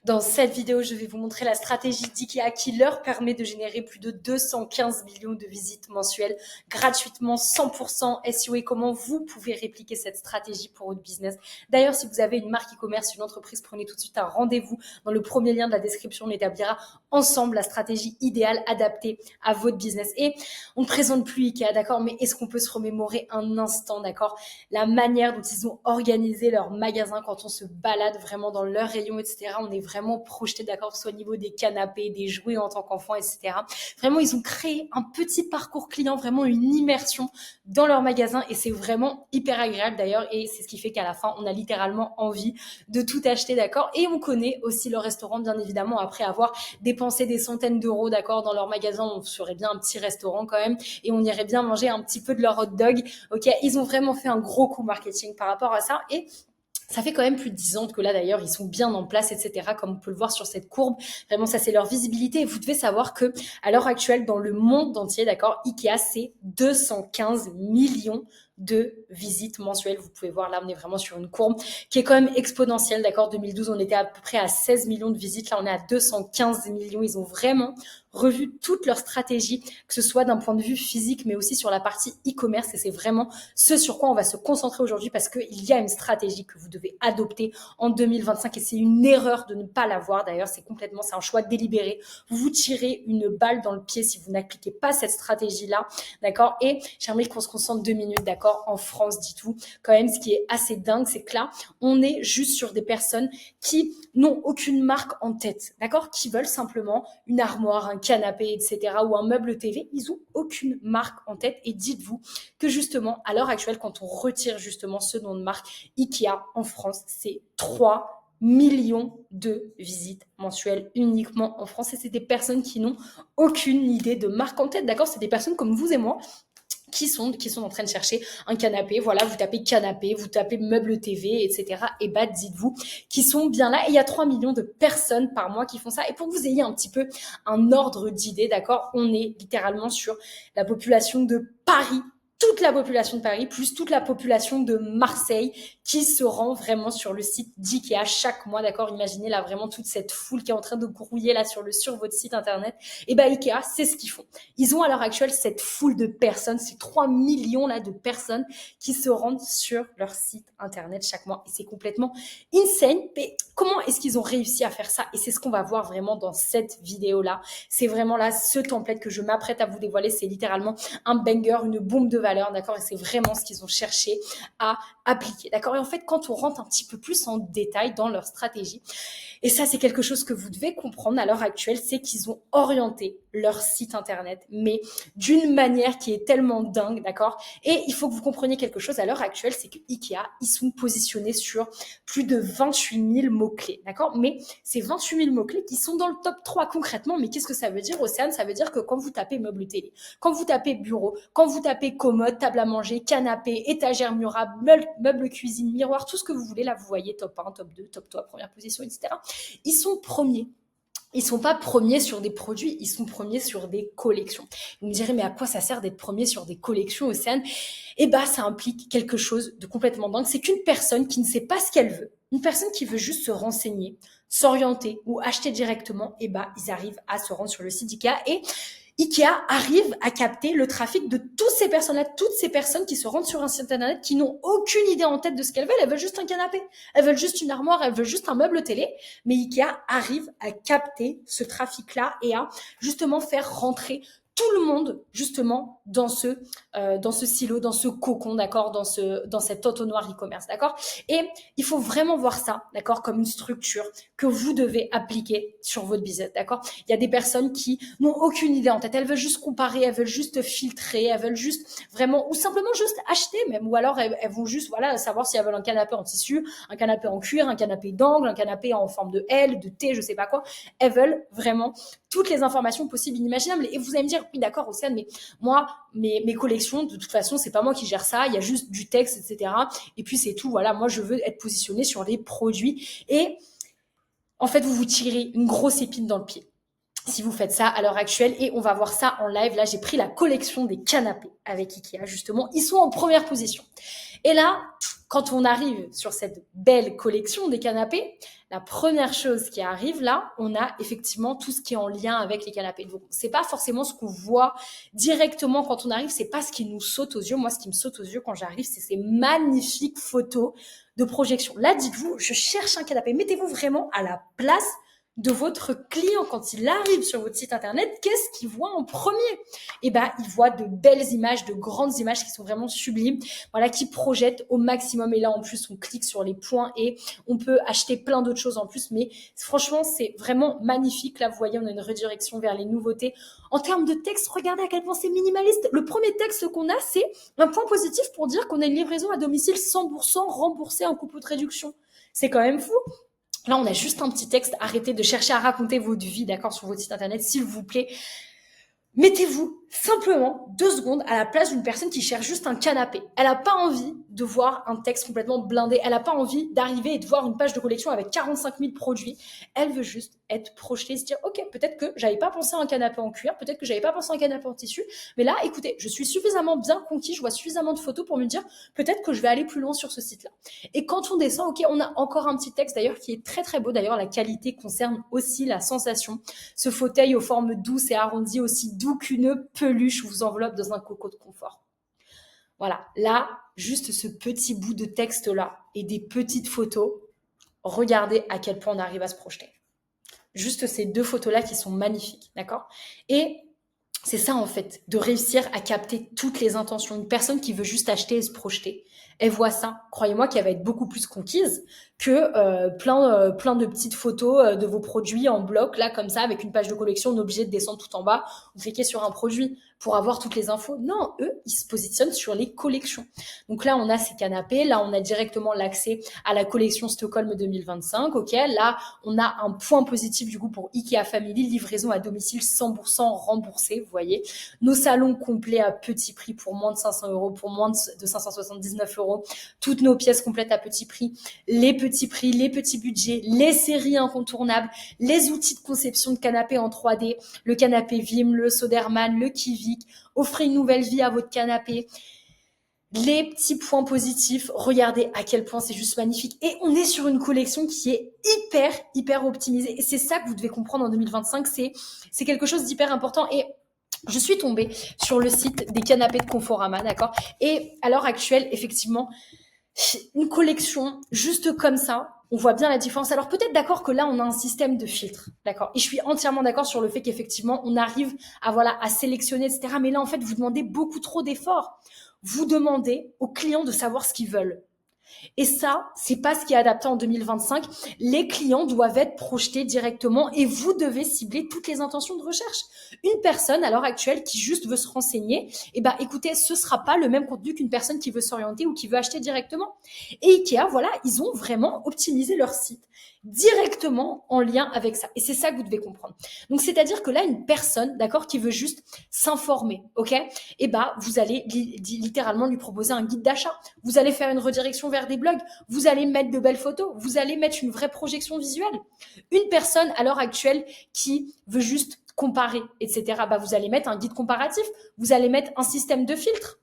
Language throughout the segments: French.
Dans cette vidéo, je vais vous montrer la stratégie d'IKEA qui leur permet de générer plus de 215 millions de visites mensuelles gratuitement, 100% SEO et comment vous pouvez répliquer cette stratégie pour votre business. D'ailleurs, si vous avez une marque e-commerce, une entreprise, prenez tout de suite un rendez-vous. Dans le premier lien de la description, on établira ensemble la stratégie idéale adaptée à votre business. Et on ne présente plus IKEA, d'accord, mais est-ce qu'on peut se remémorer un instant, d'accord, la manière dont ils ont organisé leur magasin quand on se balade vraiment dans leur rayon, etc. On est vraiment projeté, d'accord, que ce soit au niveau des canapés, des jouets en tant qu'enfant, etc. Vraiment, ils ont créé un petit parcours client, vraiment une immersion dans leur magasin et c'est vraiment hyper agréable d'ailleurs et c'est ce qui fait qu'à la fin, on a littéralement envie de tout acheter, d'accord. Et on connaît aussi le restaurant, bien évidemment, après avoir dépensé des centaines d'euros, d'accord, dans leur magasin, on ferait bien un petit restaurant quand même et on irait bien manger un petit peu de leur hot dog, ok. Ils ont vraiment fait un gros coup marketing par rapport à ça et ça fait quand même plus de 10 ans que là, d'ailleurs, ils sont bien en place, etc. Comme on peut le voir sur cette courbe. Vraiment, ça, c'est leur visibilité. Et vous devez savoir que, à l'heure actuelle, dans le monde entier, d'accord, IKEA, c'est 215 millions de visites mensuelles. Vous pouvez voir là, on est vraiment sur une courbe qui est quand même exponentielle, d'accord. 2012, on était à peu près à 16 millions de visites. Là, on est à 215 millions. Ils ont vraiment revu toute leur stratégie, que ce soit d'un point de vue physique, mais aussi sur la partie e-commerce. Et c'est vraiment ce sur quoi on va se concentrer aujourd'hui parce qu'il y a une stratégie que vous devez adopter en 2025 et c'est une erreur de ne pas l'avoir. D'ailleurs, c'est un choix délibéré. Vous vous tirez une balle dans le pied si vous n'appliquez pas cette stratégie-là, d'accord. Et j'aimerais qu'on se concentre 2 minutes, d'accord, en France, dites-vous. Quand même, ce qui est assez dingue, c'est que là, on est juste sur des personnes qui n'ont aucune marque en tête, d'accord, qui veulent simplement une armoire, un canapé, etc., ou un meuble TV. Ils ont aucune marque en tête et dites-vous que justement, à l'heure actuelle, quand on retire justement ce nom de marque, IKEA en France, c'est 3 millions de visites mensuelles uniquement en France et c'est des personnes qui n'ont aucune idée de marque en tête, d'accord. C'est des personnes comme vous et moi qui sont en train de chercher un canapé. Voilà, vous tapez canapé, vous tapez meuble TV, etc. Et bah, dites-vous qui sont bien là. Et il y a 3 millions de personnes par mois qui font ça. Et pour que vous ayez un petit peu un ordre d'idée, d'accord, on est littéralement sur la population de Paris, toute la population de Paris, plus toute la population de Marseille qui se rend vraiment sur le site d'IKEA chaque mois, d'accord. Imaginez là vraiment toute cette foule qui est en train de grouiller là sur votre site internet. Et bah IKEA, c'est ce qu'ils font. Ils ont à l'heure actuelle cette foule de personnes, ces 3 millions là de personnes qui se rendent sur leur site internet chaque mois. Et c'est complètement insane. Mais comment est-ce qu'ils ont réussi à faire ça? Et c'est ce qu'on va voir vraiment dans cette vidéo-là. C'est vraiment là ce template que je m'apprête à vous dévoiler. C'est littéralement un banger, une bombe de valeur, d'accord. Et c'est vraiment ce qu'ils ont cherché à appliquer, d'accord. Et en fait, quand on rentre un petit peu plus en détail dans leur stratégie, et ça, c'est quelque chose que vous devez comprendre à l'heure actuelle, c'est qu'ils ont orienté leur site internet, mais d'une manière qui est tellement dingue, d'accord. Et il faut que vous compreniez quelque chose à l'heure actuelle, c'est que IKEA, ils sont positionnés sur plus de 28 000 mots-clés, d'accord. Mais ces 28 000 mots-clés qui sont dans le top 3 concrètement, mais qu'est-ce que ça veut dire, Océane? Ça veut dire que quand vous tapez meuble télé, quand vous tapez bureau, quand vous tapez commode, table à manger, canapé, étagère murable, meuble cuisine, miroir, tout ce que vous voulez, là, vous voyez top 1, top 2, top 3, première position, etc. Ils sont premiers. Ils sont pas premiers sur des produits, ils sont premiers sur des collections. Vous me direz, mais à quoi ça sert d'être premier sur des collections, Océane? Eh bah, ça implique quelque chose de complètement dingue. C'est qu'une personne qui ne sait pas ce qu'elle veut, une personne qui veut juste se renseigner, s'orienter ou acheter directement, eh bah, ils arrivent à se rendre sur le site d'IKEA et IKEA arrive à capter le trafic de toutes ces personnes-là, toutes ces personnes qui se rendent sur un site internet, qui n'ont aucune idée en tête de ce qu'elles veulent. Elles veulent juste un canapé, elles veulent juste une armoire, elles veulent juste un meuble télé. Mais IKEA arrive à capter ce trafic-là et à justement faire rentrer tout le monde justement dans ce silo, dans ce cocon, d'accord, dans cet entonnoir e-commerce, d'accord. Et il faut vraiment voir ça, d'accord, comme une structure que vous devez appliquer sur votre business, d'accord. Il y a des personnes qui n'ont aucune idée en tête, elles veulent juste comparer, elles veulent juste filtrer, elles veulent juste vraiment, ou simplement juste acheter même, ou alors elles vont juste, voilà, savoir si elles veulent un canapé en tissu, un canapé en cuir, un canapé d'angle, un canapé en forme de L, de T, je sais pas quoi. Elles veulent vraiment toutes les informations possibles, inimaginables. Et vous allez me dire, oui, d'accord, Océane, mais moi, mes collections, de toute façon, c'est pas moi qui gère ça. Il y a juste du texte, etc. Et puis c'est tout. Voilà, moi, je veux être positionnée sur les produits. Et en fait, vous vous tirez une grosse épine dans le pied si vous faites ça à l'heure actuelle. Et on va voir ça en live. Là, j'ai pris la collection des canapés avec IKEA, justement. Ils sont en première position. Et là, Quand on arrive sur cette belle collection des canapés, la première chose qui arrive là, on a effectivement tout ce qui est en lien avec les canapés. Donc, c'est pas forcément ce qu'on voit directement quand on arrive, c'est pas ce qui nous saute aux yeux. Moi, ce qui me saute aux yeux quand j'arrive, c'est ces magnifiques photos de projection. Là, dites-vous, je cherche un canapé. Mettez-vous vraiment à la place de votre client quand il arrive sur votre site internet. Qu'est-ce qu'il voit en premier? Eh ben, il voit de belles images, de grandes images qui sont vraiment sublimes, voilà, qui projettent au maximum. Et là, en plus, on clique sur les points et on peut acheter plein d'autres choses en plus. Mais franchement, c'est vraiment magnifique. Là, vous voyez, on a une redirection vers les nouveautés. En termes de texte, regardez à quel point c'est minimaliste. Le premier texte qu'on a, c'est un point positif pour dire qu'on a une livraison à domicile 100% remboursée en coupon de réduction. C'est quand même fou. Là, on a juste un petit texte. Arrêtez de chercher à raconter votre vie, d'accord, sur votre site internet, s'il vous plaît. Mettez-vous simplement 2 secondes à la place d'une personne qui cherche juste un canapé. Elle n'a pas envie de voir un texte complètement blindé. Elle n'a pas envie d'arriver et de voir une page de collection avec 45 000 produits. Elle veut juste être projetée, se dire, ok, peut-être que j'avais pas pensé à un canapé en cuir, peut-être que j'avais pas pensé à un canapé en tissu, mais là, écoutez, je suis suffisamment bien conquis, je vois suffisamment de photos pour me dire, peut-être que je vais aller plus loin sur ce site-là. Et quand on descend, ok, on a encore un petit texte d'ailleurs qui est très très beau. D'ailleurs, la qualité concerne aussi la sensation. Ce fauteuil aux formes douces et arrondies, aussi doux qu'une peluche, vous enveloppe dans un coco de confort. Voilà, là, juste ce petit bout de texte-là et des petites photos, regardez à quel point on arrive à se projeter. Juste ces 2 photos-là qui sont magnifiques, d'accord? Et c'est ça, en fait, de réussir à capter toutes les intentions. Une personne qui veut juste acheter et se projeter, elle voit ça, croyez-moi, qu'elle va être beaucoup plus conquise que plein de petites photos de vos produits en bloc, là, comme ça, avec une page de collection, on est obligé de descendre tout en bas, ou cliquer sur un produit pour avoir toutes les infos. Non, eux, ils se positionnent sur les collections. Donc là, on a ces canapés, là, on a directement l'accès à la collection Stockholm 2025, ok? Là, on a un point positif, du coup, pour IKEA Family, livraison à domicile 100% remboursée, vous voyez. Nos salons complets à petit prix pour moins de 500 €, pour moins de 579 €. Toutes nos pièces complètes à petit prix, les petits prix, les petits budgets, les séries incontournables, les outils de conception de canapés en 3D, le canapé Vim, le Soderman, le Kivik. Offrez une nouvelle vie à votre canapé. Les petits points positifs, regardez à quel point c'est juste magnifique. Et on est sur une collection qui est hyper optimisée. Et c'est ça que vous devez comprendre en 2025, c'est quelque chose d'hyper important. Et je suis tombée sur le site des canapés de Conforama, d'accord? Et à l'heure actuelle, effectivement, une collection juste comme ça, on voit bien la différence. Alors peut-être d'accord que là, on a un système de filtre, d'accord? Et je suis entièrement d'accord sur le fait qu'effectivement, on arrive à sélectionner, etc. Mais là, en fait, vous demandez beaucoup trop d'efforts. Vous demandez aux clients de savoir ce qu'ils veulent. Et ça, c'est pas ce qui est adapté en 2025. Les clients doivent être projetés directement et vous devez cibler toutes les intentions de recherche. Une personne à l'heure actuelle qui juste veut se renseigner, eh ben, écoutez, ce sera pas le même contenu qu'une personne qui veut s'orienter ou qui veut acheter directement. Et Ikea, voilà, ils ont vraiment optimisé leur site directement en lien avec ça. Et c'est ça que vous devez comprendre. Donc, c'est-à-dire que là, une personne, d'accord, qui veut juste s'informer, ok, eh ben, vous allez littéralement lui proposer un guide d'achat. Vous allez faire une redirection vers des blogs. Vous allez mettre de belles photos. Vous allez mettre une vraie projection visuelle. Une personne, à l'heure actuelle, qui veut juste comparer, etc., bah, vous allez mettre un guide comparatif. Vous allez mettre un système de filtre.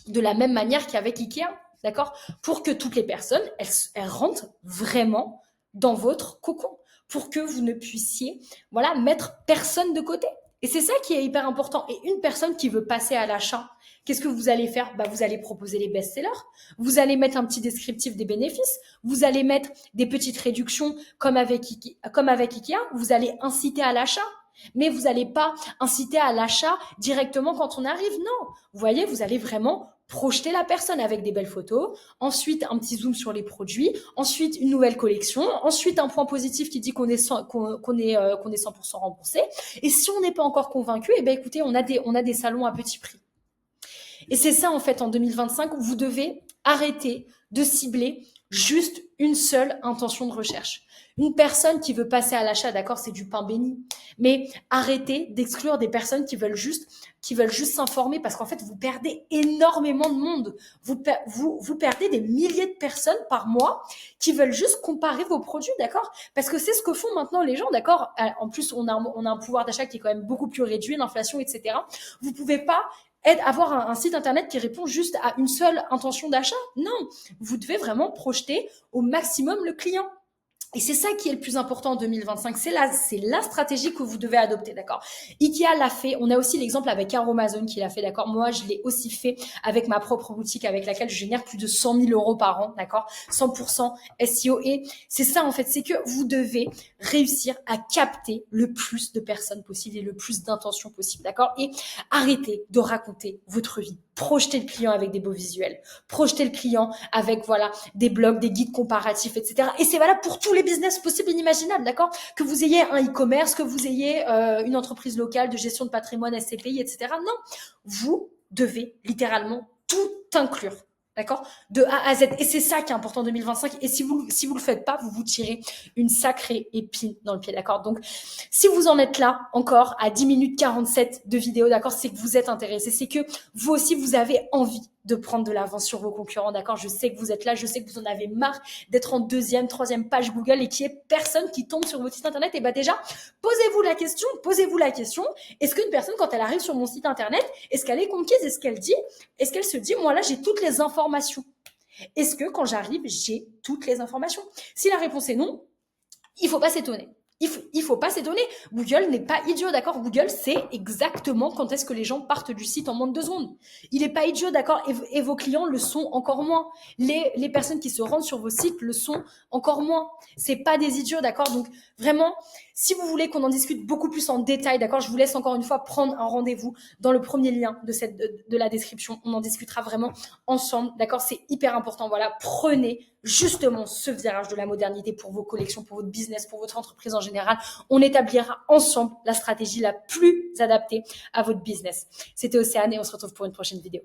De la même manière qu'avec Ikea, d'accord? Pour que toutes les personnes, elles rentrent vraiment dans votre cocon, pour que vous ne puissiez, voilà, mettre personne de côté. Et c'est ça qui est hyper important. Et une personne qui veut passer à l'achat, qu'est-ce que vous allez faire? Bah, vous allez proposer les best-sellers, vous allez mettre un petit descriptif des bénéfices, vous allez mettre des petites réductions comme avec Ikea, vous allez inciter à l'achat. Mais vous n'allez pas inciter à l'achat directement quand on arrive, non. Vous voyez, vous allez vraiment projeter la personne avec des belles photos, ensuite un petit zoom sur les produits, ensuite une nouvelle collection, ensuite un point positif qui dit qu'on est 100% remboursé. Et si on n'est pas encore convaincu, eh ben écoutez, on a des salons à petit prix. Et c'est ça en fait en 2025 où vous devez arrêter de cibler juste une seule intention de recherche. Une personne qui veut passer à l'achat, d'accord, c'est du pain béni. Mais arrêtez d'exclure des personnes qui veulent juste s'informer parce qu'en fait, vous perdez énormément de monde. Vous perdez des milliers de personnes par mois qui veulent juste comparer vos produits, d'accord? Parce que c'est ce que font maintenant les gens, d'accord? En plus, on a un pouvoir d'achat qui est quand même beaucoup plus réduit, l'inflation, etc. Vous pouvez pas avoir un site internet qui répond juste à une seule intention d'achat. Non, vous devez vraiment projeter au maximum le client. Et c'est ça qui est le plus important en 2025. C'est la stratégie que vous devez adopter, d'accord? Ikea l'a fait. On a aussi l'exemple avec Aromazone qui l'a fait, d'accord? Moi, je l'ai aussi fait avec ma propre boutique avec laquelle je génère plus de 100 000 euros par an, d'accord? 100% SEO. Et c'est ça, en fait. C'est que vous devez réussir à capter le plus de personnes possible et le plus d'intentions possible, d'accord? Et arrêtez de raconter votre vie. Projetez le client avec des beaux visuels. Projetez le client avec, voilà, des blogs, des guides comparatifs, etc. Et c'est valable pour tous les business possibles et inimaginables, d'accord? Que vous ayez un e-commerce, que vous ayez une entreprise locale de gestion de patrimoine, SCPI, etc. Non, vous devez littéralement tout inclure. D'accord? De A à Z. Et c'est ça qui est important en 2025. Et si vous le faites pas, vous vous tirez une sacrée épine dans le pied. D'accord? Donc, si vous en êtes là, encore, à 10 minutes 47 de vidéo, d'accord? C'est que vous êtes intéressé. C'est que vous aussi, vous avez envie de prendre de l'avance sur vos concurrents, d'accord? Je sais que vous êtes là, je sais que vous en avez marre d'être en deuxième, troisième page Google et qu'il n'y ait personne qui tombe sur votre site internet. Et bah déjà, posez-vous la question, est-ce qu'une personne, quand elle arrive sur mon site internet, est-ce qu'elle est conquise? Est-ce qu'elle se dit, moi là, j'ai toutes les informations? Est-ce que quand j'arrive, j'ai toutes les informations? Si la réponse est non, il faut pas s'étonner. Il faut pas s'étonner. Google n'est pas idiot, d'accord? Google sait exactement quand est-ce que les gens partent du site en moins de 2 secondes. Il est pas idiot, d'accord? Et vos clients le sont encore moins. Les personnes qui se rendent sur vos sites le sont encore moins. C'est pas des idiots, d'accord? Donc, vraiment, si vous voulez qu'on en discute beaucoup plus en détail, d'accord? Je vous laisse encore une fois prendre un rendez-vous dans le premier lien de la description. On en discutera vraiment ensemble, d'accord? C'est hyper important. Voilà, prenez justement ce virage de la modernité pour vos collections, pour votre business, pour votre entreprise en général. On établira ensemble la stratégie la plus adaptée à votre business. C'était Océane et on se retrouve pour une prochaine vidéo.